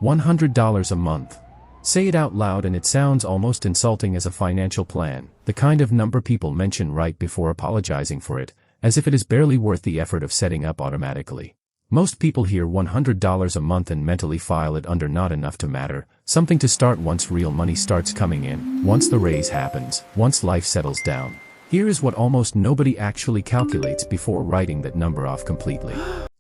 $100 a month. Say it out loud and it sounds almost insulting as a financial plan, the kind of number people mention right before apologizing for it, as if it is barely worth the effort of setting up automatically. Most people hear $100 a month and mentally file it under not enough to matter, something to start once real money starts coming in, once the raise happens, once life settles down. Here is what almost nobody actually calculates before writing that number off completely.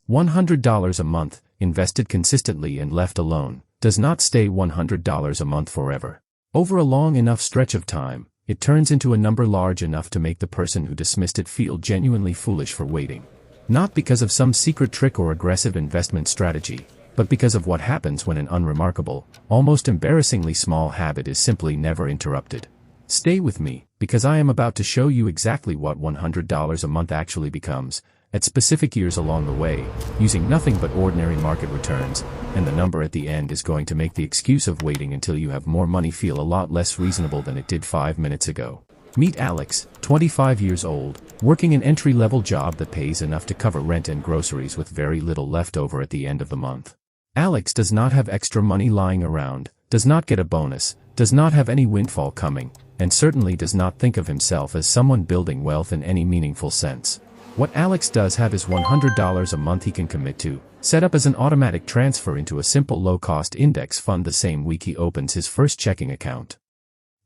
$100 a month, invested consistently and left alone, does not stay $100 a month forever. Over a long enough stretch of time, it turns into a number large enough to make the person who dismissed it feel genuinely foolish for waiting. Not because of some secret trick or aggressive investment strategy, but because of what happens when an unremarkable, almost embarrassingly small habit is simply never interrupted. Stay with me, because I am about to show you exactly what $100 a month actually becomes, at specific years along the way, using nothing but ordinary market returns, and the number at the end is going to make the excuse of waiting until you have more money feel a lot less reasonable than it did 5 minutes ago. Meet Alex, 25 years old, working an entry-level job that pays enough to cover rent and groceries with very little left over at the end of the month. Alex does not have extra money lying around, does not get a bonus, does not have any windfall coming, and certainly does not think of himself as someone building wealth in any meaningful sense. What Alex does have is $100 a month he can commit to, set up as an automatic transfer into a simple low-cost index fund the same week he opens his first checking account.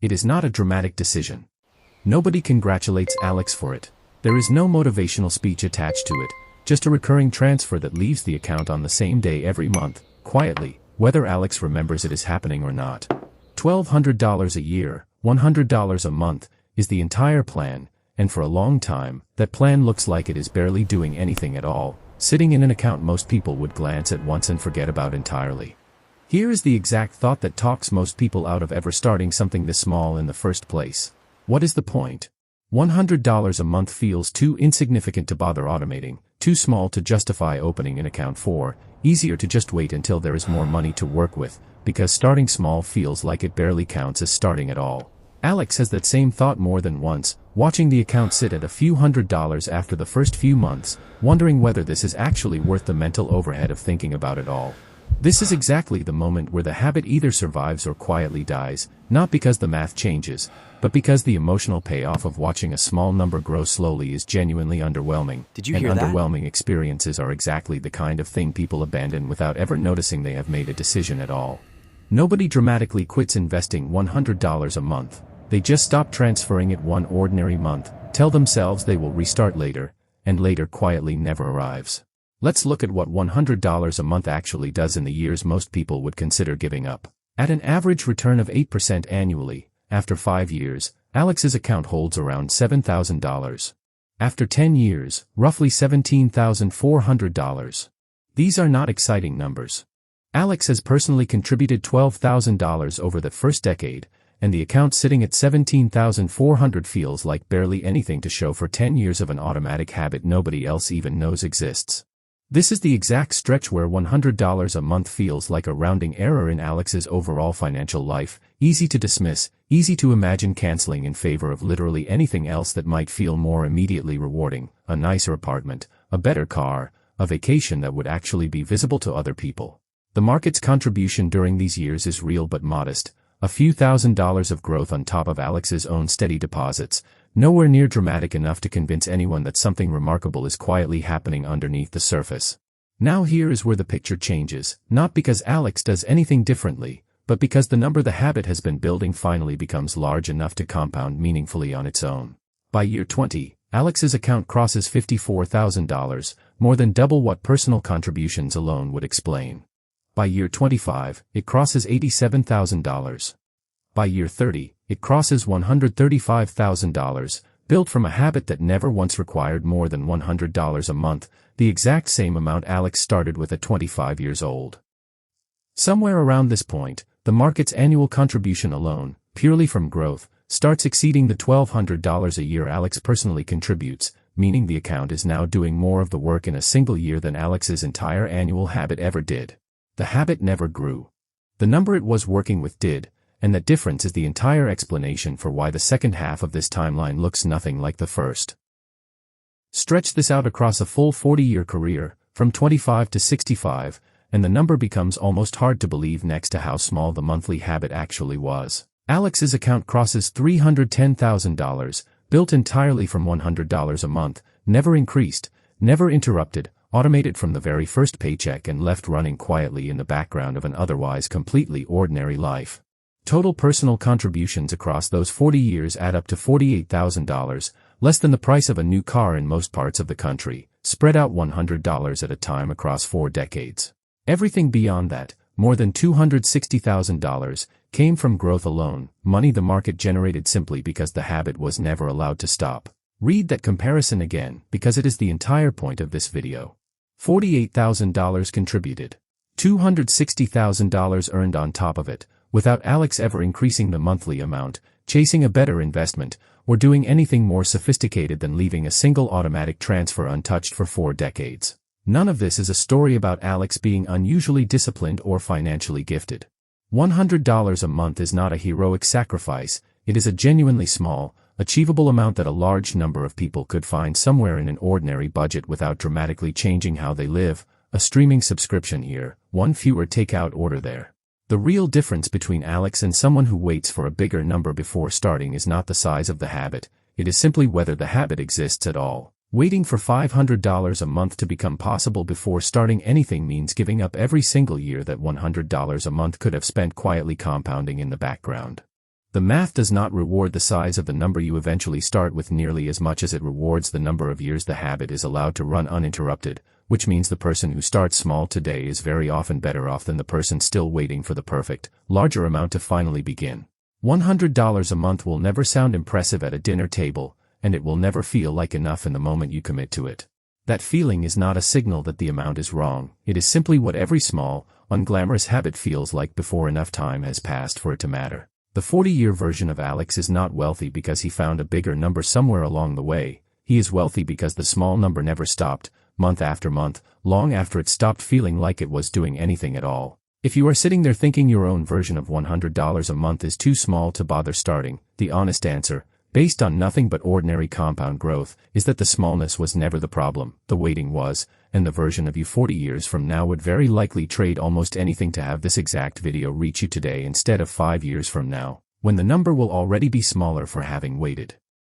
It is not a dramatic decision. Nobody congratulates Alex for it. There is no motivational speech attached to it, just a recurring transfer that leaves the account on the same day every month, quietly, whether Alex remembers it is happening or not. $1,200 a year, $100 a month, is the entire plan, and for a long time, that plan looks like it is barely doing anything at all, sitting in an account most people would glance at once and forget about entirely. Here is the exact thought that talks most people out of ever starting something this small in the first place. What is the point? $100 a month feels too insignificant to bother automating, too small to justify opening an account for, easier to just wait until there is more money to work with, because starting small feels like it barely counts as starting at all. Alex has that same thought more than once, watching the account sit at a few $100s after the first few months, wondering whether this is actually worth the mental overhead of thinking about it all. This is exactly the moment where the habit either survives or quietly dies, not because the math changes, but because the emotional payoff of watching a small number grow slowly is genuinely underwhelming. Did you hear that? Underwhelming experiences are exactly the kind of thing people abandon without ever noticing they have made a decision at all. Nobody dramatically quits investing $100 a month. They just stop transferring it one ordinary month, tell themselves they will restart later, and later quietly never arrives. Let's look at what $100 a month actually does in the years most people would consider giving up. At an average return of 8% annually, after 5 years, Alex's account holds around $7,000. After 10 years, roughly $17,400. These are not exciting numbers. Alex has personally contributed $12,000 over the first decade, and the account sitting at $17,400 feels like barely anything to show for 10 years of an automatic habit nobody else even knows exists. This is the exact stretch where $100 a month feels like a rounding error in Alex's overall financial life, easy to dismiss, easy to imagine canceling in favor of literally anything else that might feel more immediately rewarding, a nicer apartment, a better car, a vacation that would actually be visible to other people. The market's contribution during these years is real but modest, a few $1,000s of growth on top of Alex's own steady deposits, nowhere near dramatic enough to convince anyone that something remarkable is quietly happening underneath the surface. Now here is where the picture changes, not because Alex does anything differently, but because the number the habit has been building finally becomes large enough to compound meaningfully on its own. By year 20, Alex's account crosses $54,000, more than double what personal contributions alone would explain. By year 25, it crosses $87,000. By year 30, it crosses $135,000, built from a habit that never once required more than $100 a month, the exact same amount Alex started with at 25 years old. Somewhere around this point, the market's annual contribution alone, purely from growth, starts exceeding the $1,200 a year Alex personally contributes, meaning the account is now doing more of the work in a single year than Alex's entire annual habit ever did. The habit never grew. The number it was working with did, and that difference is the entire explanation for why the second half of this timeline looks nothing like the first. Stretch this out across a full 40-year career, from 25 to 65, and the number becomes almost hard to believe next to how small the monthly habit actually was. Alex's account crosses $310,000, built entirely from $100 a month, never increased, never interrupted, automated from the very first paycheck and left running quietly in the background of an otherwise completely ordinary life. Total personal contributions across those 40 years add up to $48,000, less than the price of a new car in most parts of the country, spread out $100 at a time across 4 decades. Everything beyond that, more than $260,000, came from growth alone, money the market generated simply because the habit was never allowed to stop. Read that comparison again, because it is the entire point of this video. $48,000 contributed. $260,000 earned on top of it, without Alex ever increasing the monthly amount, chasing a better investment, or doing anything more sophisticated than leaving a single automatic transfer untouched for 4 decades. None of this is a story about Alex being unusually disciplined or financially gifted. $100 a month is not a heroic sacrifice, it is a genuinely small, achievable amount that a large number of people could find somewhere in an ordinary budget without dramatically changing how they live. A streaming subscription here, one fewer takeout order there. The real difference between Alex and someone who waits for a bigger number before starting is not the size of the habit, it is simply whether the habit exists at all. Waiting for $500 a month to become possible before starting anything means giving up every single year that $100 a month could have spent quietly compounding in the background. The math does not reward the size of the number you eventually start with nearly as much as it rewards the number of years the habit is allowed to run uninterrupted, which means the person who starts small today is very often better off than the person still waiting for the perfect, larger amount to finally begin. $100 a month will never sound impressive at a dinner table, and it will never feel like enough in the moment you commit to it. That feeling is not a signal that the amount is wrong, it is simply what every small, unglamorous habit feels like before enough time has passed for it to matter. The 40-year version of Alex is not wealthy because he found a bigger number somewhere along the way, he is wealthy because the small number never stopped, month after month, long after it stopped feeling like it was doing anything at all. If you are sitting there thinking your own version of $100 a month is too small to bother starting, the honest answer, based on nothing but ordinary compound growth, is that the smallness was never the problem, the waiting was, and the version of you 40 years from now would very likely trade almost anything to have this exact video reach you today instead of 5 years from now, when the number will already be smaller for having waited.